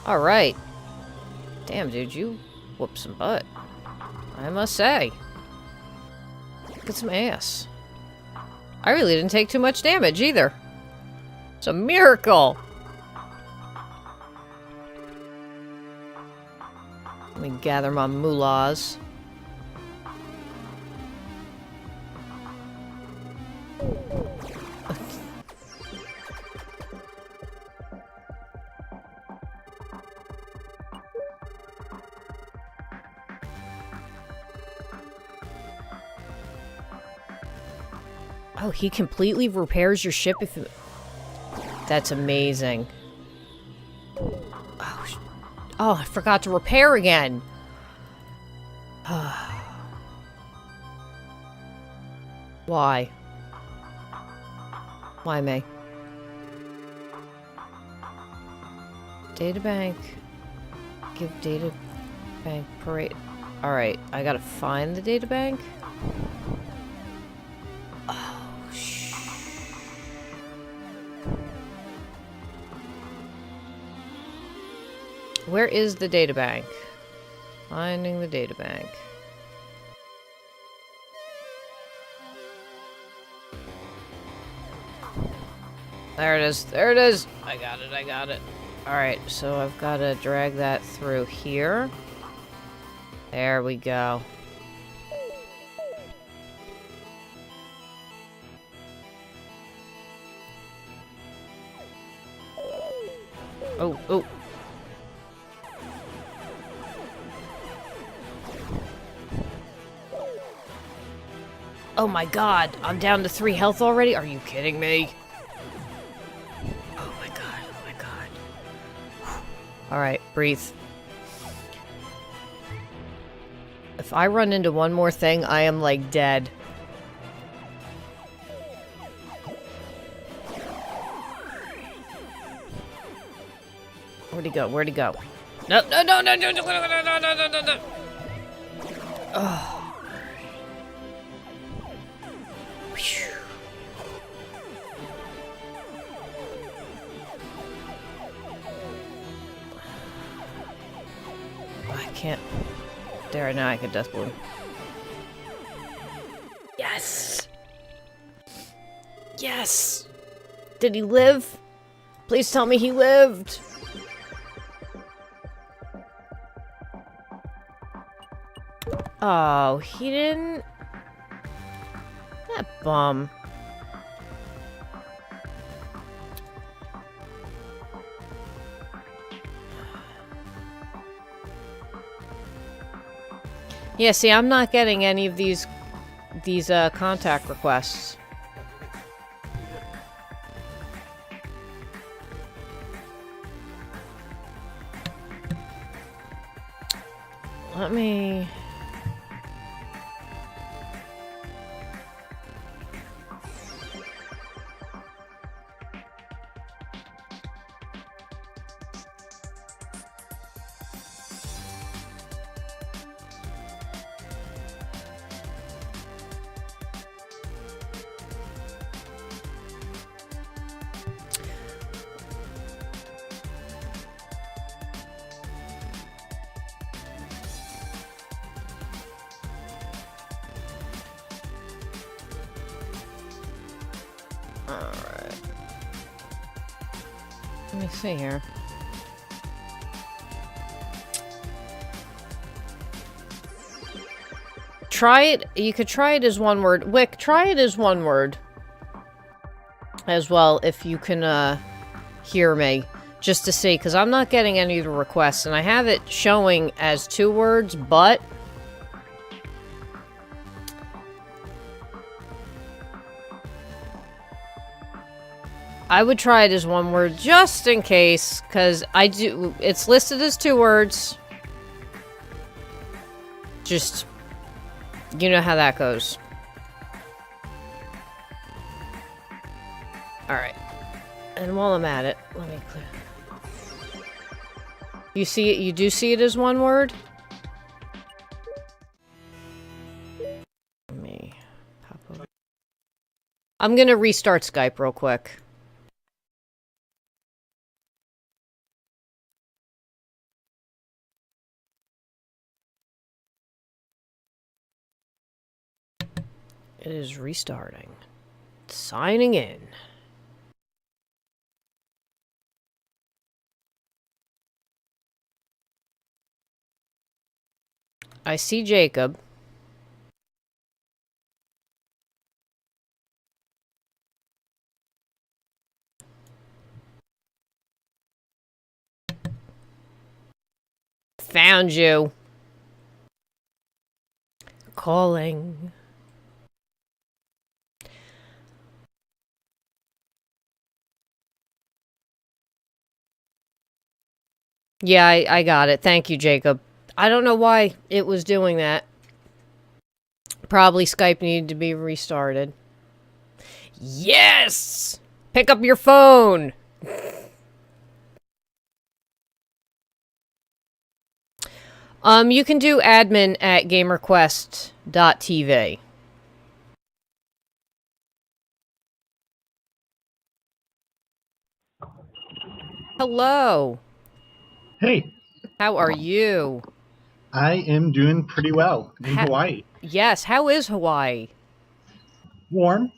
Alright. Damn, dude, you whooped some butt. I must say. Get some ass. I really didn't take too much damage either. It's a miracle. Let me gather my moolahs. Oh, he completely repairs your ship if you... That's amazing. Oh, I forgot to repair again. Why? Why me? Databank. Give databank parade. Alright, I gotta find the databank. Where is the databank? Finding the databank. There it is. There it is. I got it. I got it. Alright, so I've got to drag that through here. There we go. Oh, oh. Oh my god, I'm down to 3 health already? Are you kidding me? Oh my god, oh my god. Alright, breathe. If I run into one more thing, I am like dead. Where'd he go? Where'd he go? No, no, no, no, no, no, no, no, no, no, no, no. Oh. I can't. There, now I can death bloom. Yes! Yes! Did he live? Please tell me he lived! Oh, he didn't? That bum. Yeah, see, I'm not getting any of these contact requests. Let me... Alright. Let me see here. Try it. You could try it as one word. Wick, try it as one word. As well, if you can, hear me. Just to see, because I'm not getting any of the requests. And I have it showing as 2 words, but... I would try it as 1 word, just in case, because I do... It's listed as 2 words. Just... You know how that goes. Alright. And while I'm at it, let me clear... You see it? You do see it as 1 word? Let me pop over. I'm gonna restart Skype real quick. It is restarting. Signing in. I see Jacob. Found you. Calling. Yeah, I got it. Thank you, Jacob. I don't know why it was doing that. Probably Skype needed to be restarted. Yes! Pick up your phone! You can do admin at GamerQuest.tv. Hello. Hey. How are you? I am doing pretty well in Hawaii. Yes, how is Hawaii? Warm.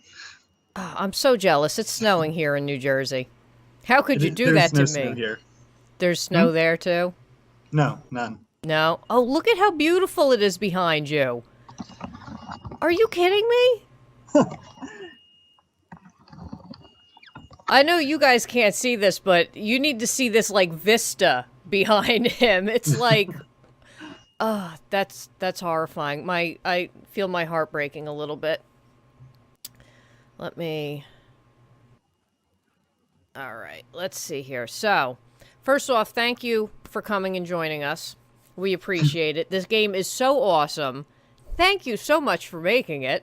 Oh, I'm so jealous. It's snowing here in New Jersey. How could you do that to me? There's no snow here. There's snow there too? No, none. No? Oh, look at how beautiful it is behind you. Are you kidding me? I know you guys can't see this, but you need to see this, like, vista behind him. It's like... that's horrifying. I feel my heart breaking a little bit. Let me... Alright, let's see here. So, first off, thank you for coming and joining us. We appreciate it. This game is so awesome. Thank you so much for making it.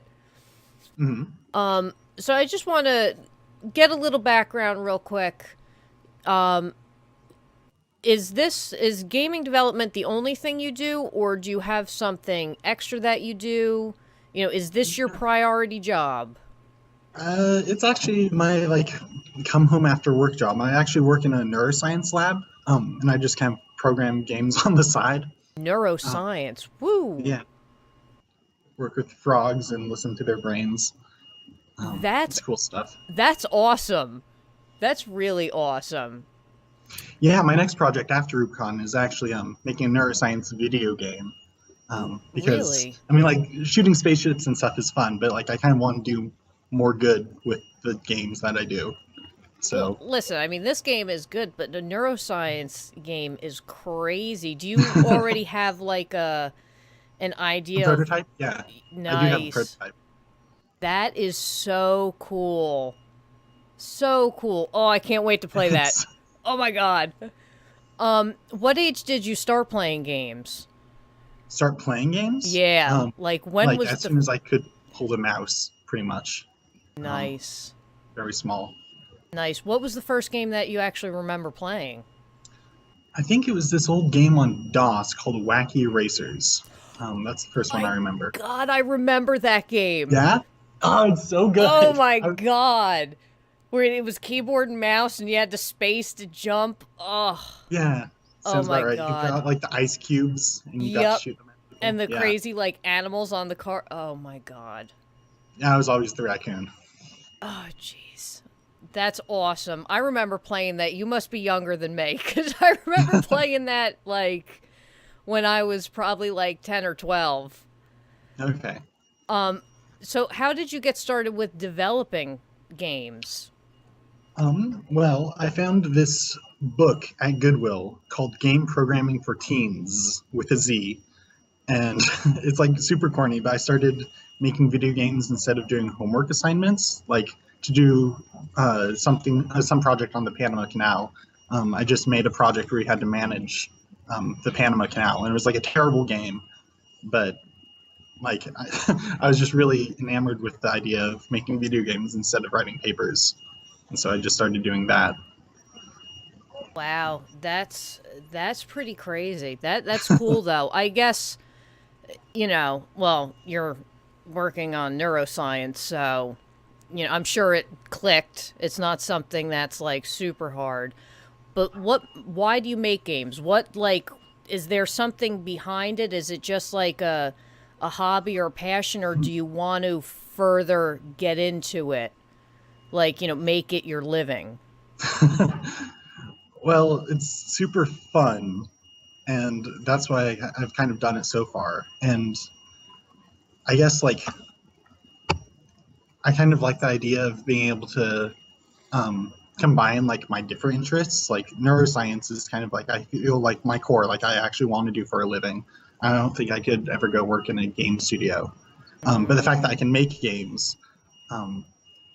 Mm-hmm. So I just want to get a little background real quick. Is gaming development the only thing you do, or do you have something extra that you do? You know, is this your priority job? It's actually my, come home after work job. I actually work in a neuroscience lab, and I just kind of program games on the side. Neuroscience, woo! Yeah. Work with frogs and listen to their brains. It's cool stuff. That's awesome. That's really awesome. Yeah, my next project after Rubicon is actually making a neuroscience video game. Because, really? I mean, like, shooting spaceships and stuff is fun, but, like, I kind of want to do more good with the games that I do. So, well, listen, I mean, this game is good, but the neuroscience game is crazy. Do you already have, like, an idea? A prototype? Yeah. Nice. I do have a prototype. That is so cool. So cool. Oh, I can't wait to play that. Oh my god. What age did you start playing games? Start playing games? Yeah. Like, when was as soon as I could hold a mouse, pretty much. Nice. Very small. Nice. What was the first game that you actually remember playing? I think it was this old game on DOS called Wacky Racers. That's the first one I remember. God, I remember that game. Yeah? Oh, it's so good. Oh my god. Where it was keyboard and mouse and you had the space to jump. Oh. Yeah. Sounds about right. God. You got, like, the ice cubes and you got to shoot them at people. And the crazy, like, animals on the car. Oh my god. Yeah, I was always the raccoon. Oh, jeez. That's awesome. I remember playing that. You must be younger than me, because I remember playing that, like, when I was probably, like, 10 or 12. Okay. So how did you get started with developing games? Well, I found this book at Goodwill called Game Programming for Teens with a Z. And it's, like, super corny, but I started making video games instead of doing homework assignments, like to do some project on the Panama Canal. I just made a project where you had to manage the Panama Canal, and it was, like, a terrible game, but, like, I was just really enamored with the idea of making video games instead of writing papers, and so I just started doing that. Wow, that's pretty crazy. That's cool though. I guess, you know, well, you're working on neuroscience, so, you know, I'm sure it clicked. It's not something that's, like, super hard. But why do you make games? What, like, is there something behind it? Is it just like a a hobby or a passion, or do you want to further get into it? Like, make it your living? Well, it's super fun, and that's why I've kind of done it so far. And I guess like I kind of like the idea of being able to combine like my different interests. Like neuroscience is kind of like I feel like my core, like I actually want to do for a living. I don't think I could ever go work in a game studio. But the fact that I can make games um,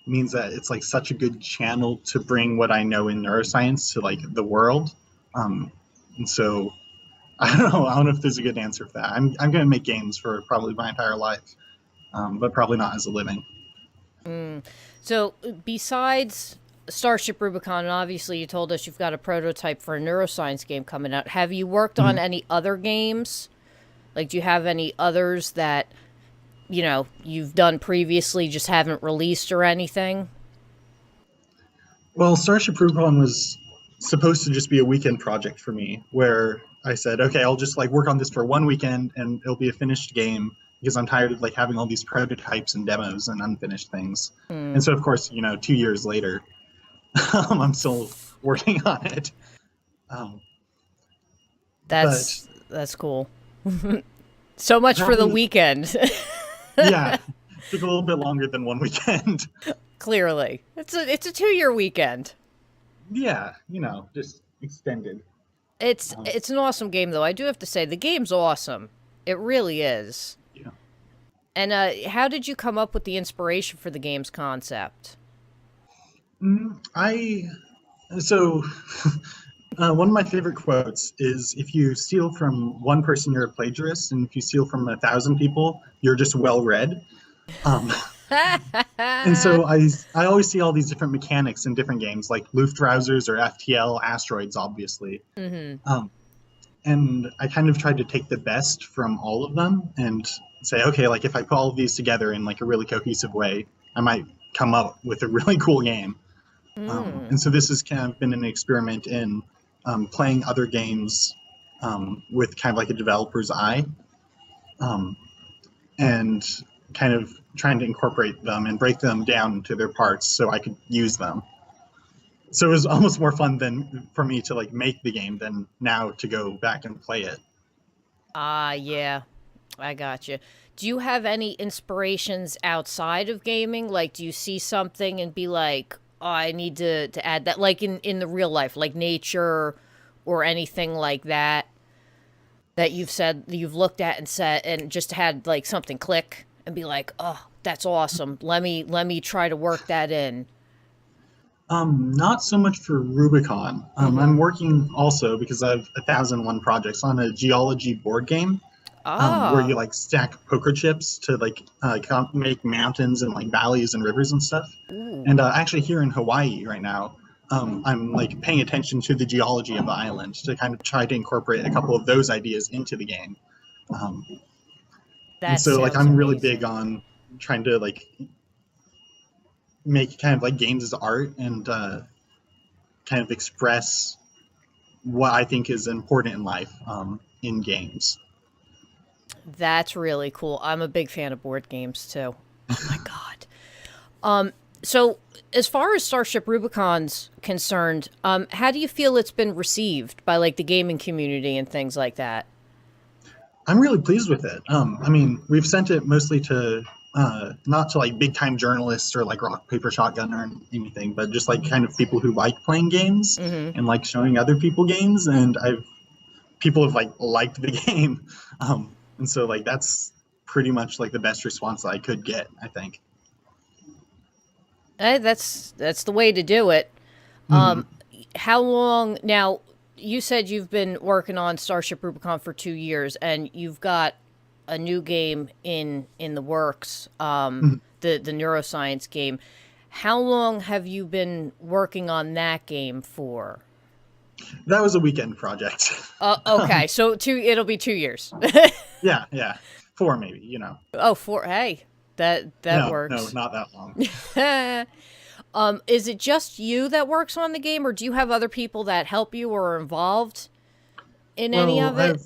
means that it's like such a good channel to bring what I know in neuroscience to like the world. And so I don't know. I don't know if there's a good answer for that. I'm going to make games for probably my entire life, but probably not as a living. So, besides Starship Rubicon, and obviously you told us you've got a prototype for a neuroscience game coming out, have you worked on Mhm. any other games? Like, do you have any others that, you've done previously, just haven't released or anything? Well, Starship Rubicon was supposed to just be a weekend project for me, where I said, okay, I'll just like work on this for one weekend, and it'll be a finished game because I'm tired of like having all these prototypes and demos and unfinished things. Hmm. And so, of course, 2 years later, I'm still working on it. Um, but That's cool. So much for the probably, weekend. yeah, took a little bit longer than one weekend. Clearly, it's a 2-year weekend. Yeah, just extended. It's Um, it's an awesome game, though. I do have to say the game's awesome. It really is. yeah. And how did you come up with the inspiration for the game's concept? I so one of my favorite quotes is if you steal from one person, you're a plagiarist, and if you steal from 1,000 people, you're just well read. Um, and so I always see all these different mechanics in different games, like Luftrausers or FTL asteroids, obviously. Hmm. Um, and I kind of tried to take the best from all of them and say, okay, like if I put all of these together in like a really cohesive way, I might come up with a really cool game. Mm. And so this has kind of been an experiment in playing other games with kind of like a developer's eye, um, and kind of trying to incorporate them and break them down into their parts so I could use them. So it was almost more fun than for me to like make the game than now to go back and play it. Yeah, I got you. Do you have any inspirations outside of gaming? Like, do you see something and be like, "Oh, I need to add that," like in the real life, like nature or anything like that, that you've said you've looked at and said and just had like something click and be like, "Oh, that's awesome. Let me try to work that in." Not so much for Rubicon. Mm-hmm. I'm working also because I have 1,001 projects on a geology board game where you Ah. like stack poker chips to like make mountains and like valleys and rivers and stuff. Ooh. And actually, here in Hawaii right now, I'm like paying attention to the geology of the island to kind of try to incorporate a couple of those ideas into the game. Um, and That so, like, sounds I'm really big amazing. on trying to like make kind of like games as art and kind of express what I think is important in life in games. That's really cool. I'm a big fan of board games too. Oh my god. Um, so as far as Starship Rubicon's concerned, how do you feel it's been received by like the gaming community and things like that? I'm really pleased with it. I mean, we've sent it mostly to not to like big time journalists or like rock paper shotgun or anything, but just like kind of people who like playing games Mm-hmm. and like showing other people games. And I've people have like liked the game, and so like that's pretty much like the best response that I could get. I think. That's the way to do it. Mm-hmm. How long now? You said you've been working on Starship Rubicon for 2 years, and you've got a new game in the works. The neuroscience game. How long have you been working on that game for? That was a weekend project. Okay, so it'll be 2 years. Yeah, yeah, four maybe. Oh, four. Hey, that No, no, works. not that long. Is it just you that works on the game, or do you have other people that help you or are involved in any Well, of it?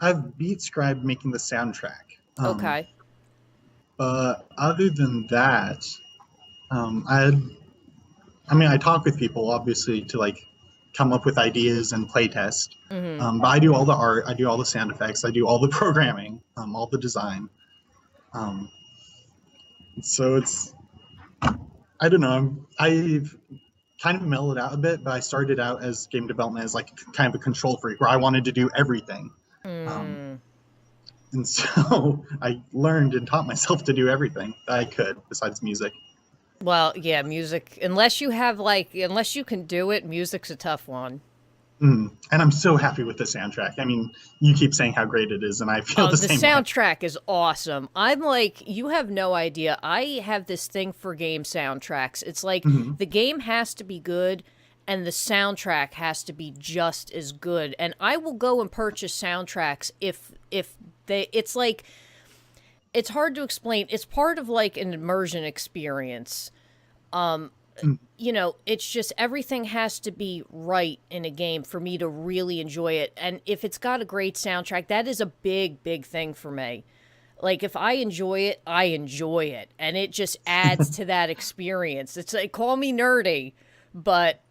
I've beat Scribe making the soundtrack. Okay. But other than that, I had, I mean, I talk with people obviously to like come up with ideas and play test. Mm-hmm. But I do all the art, I do all the sound effects, I do all the programming, all the design. Um, so it's, I don't know, I've kind of mellowed out a bit, but I started out as game development as like kind of a control freak where I wanted to do everything. Um, Mm. and so I learned and taught myself to do everything that I could besides music. Well, yeah, music. Unless you have like, unless you can do it, music's a tough one. And I'm so happy with the soundtrack. I mean, you keep saying how great it is, and I feel Oh, the the same way. soundtrack is awesome. I'm like, you have no idea. I have this thing for game soundtracks. It's like Hmm. the game has to be good and the soundtrack has to be just as good. And I will go and purchase soundtracks if they it's like it's hard to explain. It's part of like an immersion experience. You know, it's just everything has to be right in a game for me to really enjoy it. And if it's got a great soundtrack, that is a big, big thing for me. Like if I enjoy it, I enjoy it. And it just adds to that experience. It's like, call me nerdy, but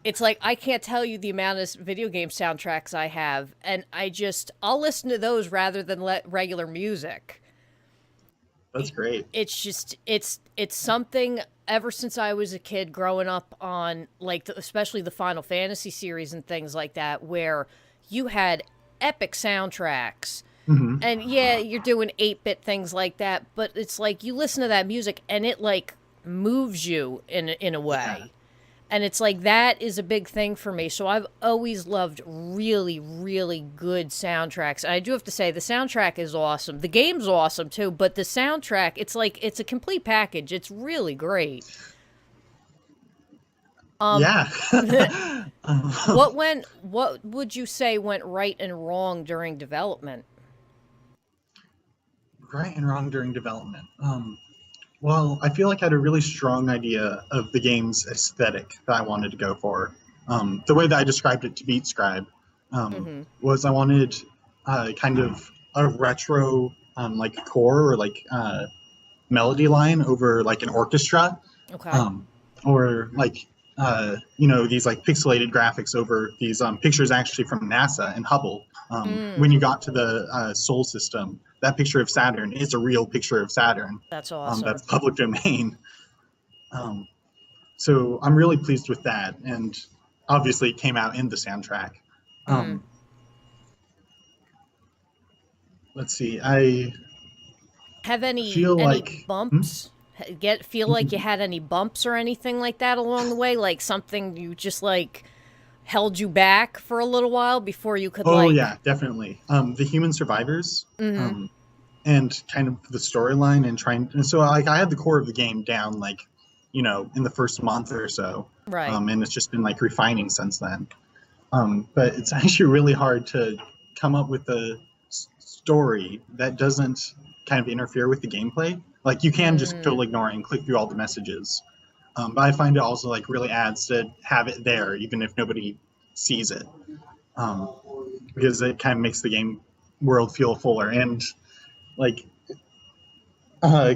it's like I can't tell you the amount of video game soundtracks I have. And I'll listen to those rather than let regular music. That's great. It's just it's something ever since I was a kid growing up on like especially the Final Fantasy series and things like that where you had epic soundtracks. Hmm. And yeah, you're doing 8-bit things like that, but it's like you listen to that music and it like moves you in a Yeah. way. And it's like that is a big thing for me. So I've always loved really, really good soundtracks. And I do have to say the soundtrack is awesome. The game's awesome too, but the soundtrack, it's like it's a complete package. It's really great. Um Yeah. what would you say went right and wrong during development? Right and wrong during development. Well, I feel like I had a really strong idea of the game's aesthetic that I wanted to go for. The way that I described it to Beat Scribe Mhm. was I wanted kind of a retro like core or like melody line over like an orchestra, Okay. um, or like these like pixelated graphics over these pictures actually from NASA and Hubble. Mm, When you got to the Sol system, that picture of Saturn is a real picture of Saturn. that's awesome. That's public domain. Um, so I'm really pleased with that, and obviously it came out in the soundtrack. Mm. Um, let's see, I Have feel any like bumps? Get feel like you had any bumps or anything like that along the way? Like something you just like held you back for a little while before you could oh like. yeah, definitely. The human survivors, Mm-hmm. and kind of the storyline and trying. And so like I had the core of the game down like, in the first month or so, Right. and it's just been like refining since then. But it's actually really hard to come up with a story that doesn't kind of interfere with the gameplay. Like you can just Mm. totally ignore it and click through all the messages. But I find it also like really adds to have it there, even if nobody sees it, um, because it kind of makes the game world feel fuller. And like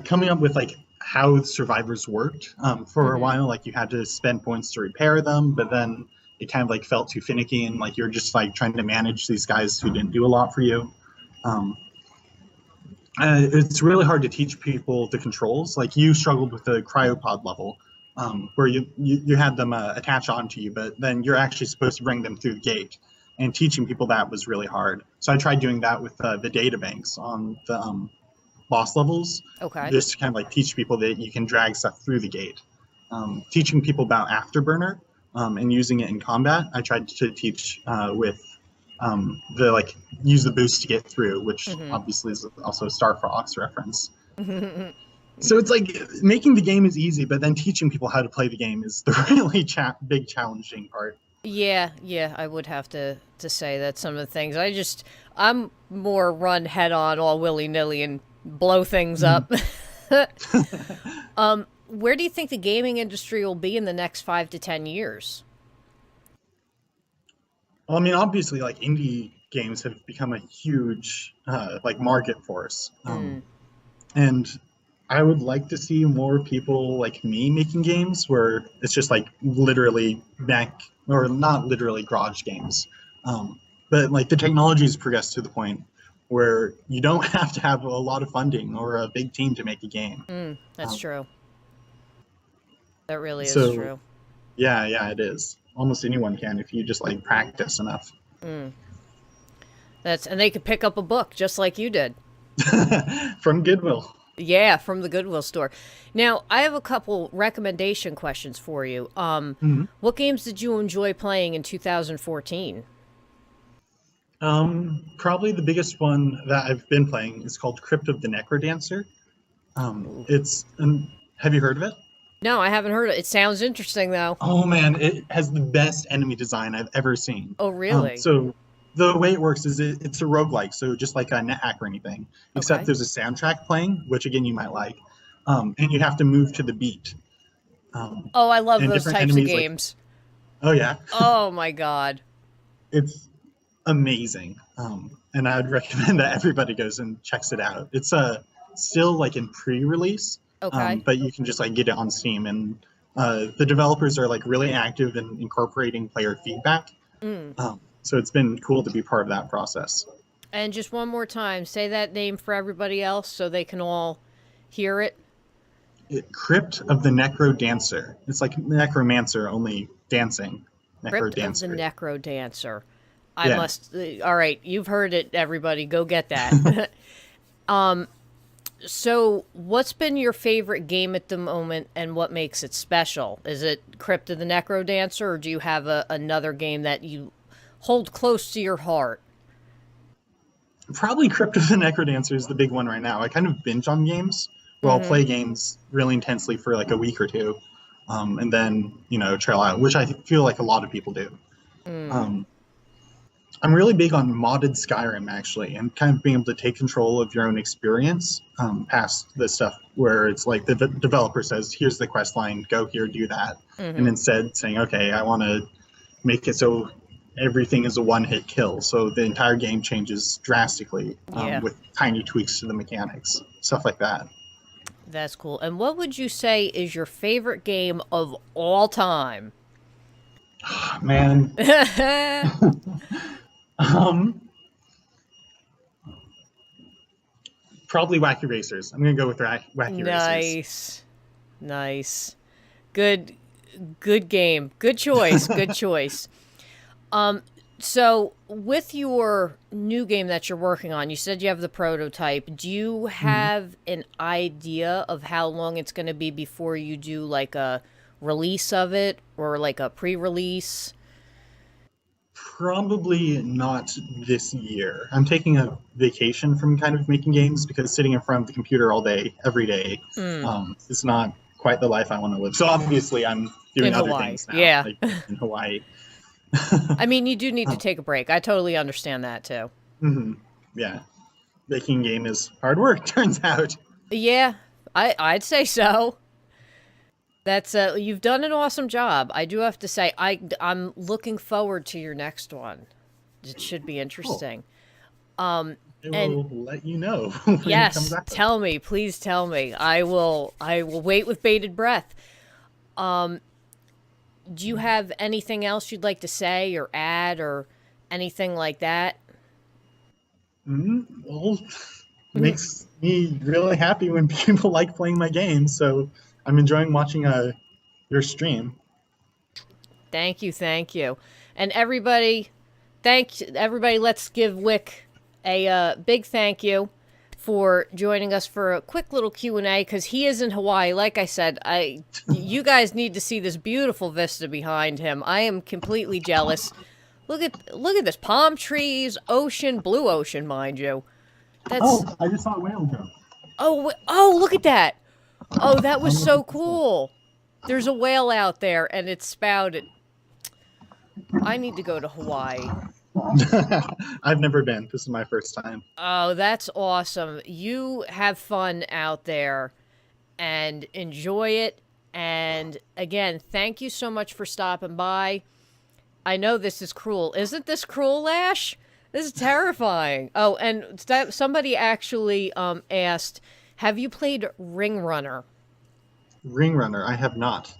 coming up with like how survivors worked, for a Mm-hmm. while, like you had to spend points to repair them, but then it kind of like felt too finicky, and like you're just like trying to manage these guys who didn't do a lot for you. um, it's really hard to teach people the controls. Like you struggled with the cryopod level, where you had them attach onto you, but then you're actually supposed to bring them through the gate. And teaching people that was really hard. So I tried doing that with the data banks on the boss levels, Okay. just to kind of like teach people that you can drag stuff through the gate. Teaching people about Afterburner, and using it in combat, I tried to teach with the like use the boost to get through, which Mm-hmm. obviously is also a Star Fox reference. So it's like making the game is easy, but then teaching people how to play the game is the really big challenging part. Yeah, yeah, I would have to say that some of the things I'm more run head on all willy nilly and blow things Mhm. up. Where do you think the gaming industry will be in the next 5 to 10 years? Well, I mean, obviously, like indie games have become a huge like market force. Mm. And I would like to see more people like me making games where it's just like literally back or not literally garage games. But like the technology has progressed to the point where you don't have to have a lot of funding or a big team to make a game. That's true. That really is So true. yeah, it is. Almost anyone can if you just like practice enough. And they could pick up a book just like you did. From Goodwill. Yeah, from the Goodwill store. Now, I have a couple recommendation questions for you. Mhm. What games did you enjoy playing in 2014? Probably the biggest one that I've been playing is called Crypt of the Necrodancer. Have you heard of it? No, I haven't heard it. It sounds interesting, though. Oh man, it has the best enemy design I've ever seen. Oh, really? So the way it works is it's a roguelike, so just like a NetHack or anything, except Okay. there's a soundtrack playing, which again you might like, and you have to move to the beat. Oh, I love And those different types of enemies like, games. oh yeah, Oh, my God. it's amazing. And I would recommend that everybody goes and checks it out. It's still like in pre-release, Okay. but you can just like get it on Steam, and the developers are like really active in incorporating player feedback. So it's been cool to be part of that process. And just one more time, say that name for everybody else so they can all hear it. Crypt of the Necro Dancer. It's like Necromancer, only dancing. Necro Crypt of the Dancer. Necro Dancer. I Yeah. must. All right, you've heard it, everybody. Go get that. So, what's been your favorite game at the moment, and what makes it special? Is it Crypt of the Necro Dancer, or do you have another game that you hold close to your heart? Probably Crypt of the Necrodancer is the big one right now. I kind of binge on games. Well, Mm-hmm. play games really intensely for like a week or two, and then trail out, which I feel like a lot of people do. Um, I'm really big on modded Skyrim actually, and kind of being able to take control of your own experience past the stuff where it's like the developer says, "Here's the quest line, go here, do that," and instead saying, "Okay, I want to make it so everything is a one-hit kill, so the entire game changes drastically Yeah, with tiny tweaks to the mechanics, stuff like that." that's cool. And what would you say is your favorite game of all time? Man, um, probably Wacky Racers. I'm gonna go with Wacky Racers. Nice. Nice. Good good game. Good choice. Good choice. So with your new game that you're working on, you said you have the prototype. Do you have an idea of how long it's going to be before you do like a release of it or like a pre-release? Probably not this year. I'm taking a vacation from kind of making games because sitting in front of the computer all day, every day, is not quite the life I want to live. So obviously, I'm doing In other Hawaii. things now, Yeah. like in Hawaii. I mean, you do need to take a break. I totally understand that too. Yeah, making a game is hard work. Turns out. Yeah, I'd say so. That's you've done an awesome job. I do have to say I'm looking forward to your next one. It should be interesting. I And will let you know when it comes yes, out. tell me, please tell me. I will wait with bated breath. Do you have anything else you'd like to say or add or anything like that? Well, makes me really happy when people like playing my games. So I'm enjoying watching your stream. Thank you, thank you. And everybody, thank everybody. Let's give Wick a big thank you for joining us for a quick little Q&A because he is in Hawaii. Like I said, you guys need to see this beautiful vista behind him. I am completely jealous. Look at this, palm trees, ocean, blue ocean, mind you. That's I just saw a whale go. oh, look at that. Oh, that was so cool. There's a whale out there and it's spouted. I need to go to Hawaii. I've never been. This is my first time. Oh, that's awesome. You have fun out there and enjoy it. And again, thank you so much for stopping by. I know this is cruel. Isn't this cruel, Ash? This is terrifying. Oh, and somebody actually asked, have you played Ring Runner? Ring Runner, I have not.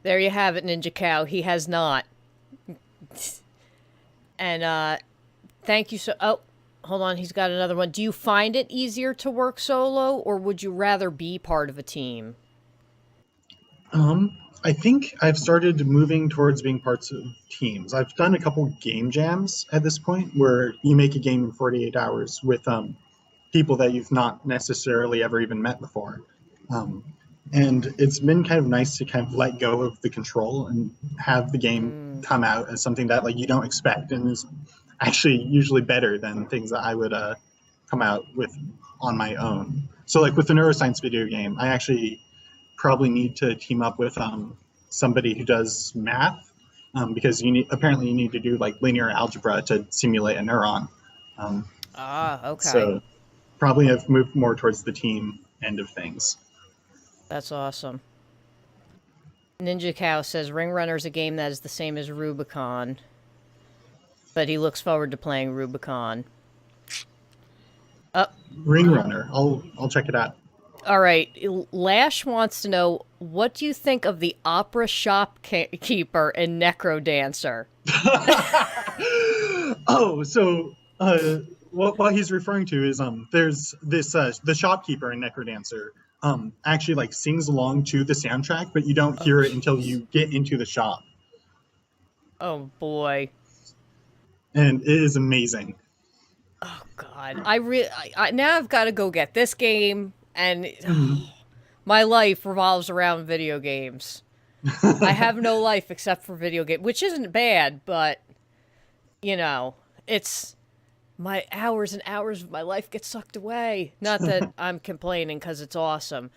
There you have it, Ninja Cow. He has not. And thank you so... Oh, hold on. He's got another one. Do you find it easier to work solo, or would you rather be part of a team? I think I've started moving towards being parts of teams. I've done a couple game jams at this point where you make a game in 48 hours with people that you've not necessarily ever even met before. Um, and it's been kind of nice to kind of let go of the control and have the game come out as something that like you don't expect and is actually usually better than things that I would come out with on my own. So like with the neuroscience video game, I actually probably need to team up with somebody who does math because apparently you need to do like linear algebra to simulate a neuron. Okay. So probably have moved more towards the team end of things. That's awesome. Ninja Cow says Ring Runner is a game that is the same as Rubicon, but he looks forward to playing Rubicon. Ring Runner, I'll check it out. All right, Lash wants to know, what do you think of the opera shopkeeper and Necro Dancer? Oh, so what he's referring to is there's this the shopkeeper in Necrodancer actually like sings along to the soundtrack, but you don't hear it until you get into the shop. Oh boy. And it is amazing. Oh god. I now I've got to go get this game, and my life revolves around video games. I have no life except for video games, which isn't bad, but you know, it's my hours and hours of my life get sucked away. Not that I'm complaining because it's awesome.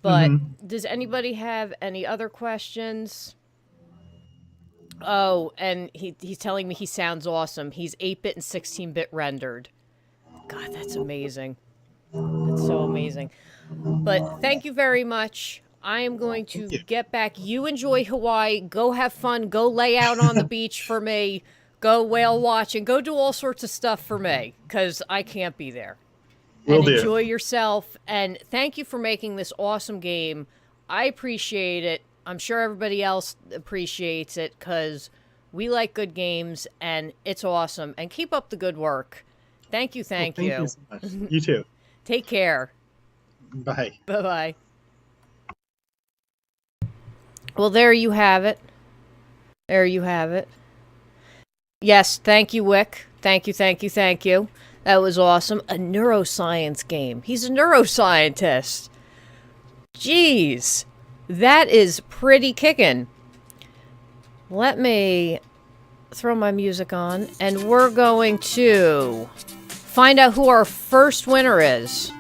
But does anybody have any other questions? Oh, and he's telling me he sounds awesome. He's 8-bit and 16-bit rendered. God, that's amazing. That's so amazing. But thank you very much. I am going to get back. You enjoy Hawaii. Go have fun. Go lay out on the beach for me. Go whale watching. Go do all sorts of stuff for me, because I can't be there. And enjoy yourself. And thank you for making this awesome game. I appreciate it. I'm sure everybody else appreciates it, because we like good games, and it's awesome. And keep up the good work. Thank you, thank you. Thank you so much. You too. Take care. Bye. Bye-bye. Well, there you have it. There you have it. Yes, thank you, Wick. Thank you, thank you, thank you. That was awesome. A neuroscience game. He's a neuroscientist. Jeez. That is pretty kickin'. Let me throw my music on, and we're going to find out who our first winner is.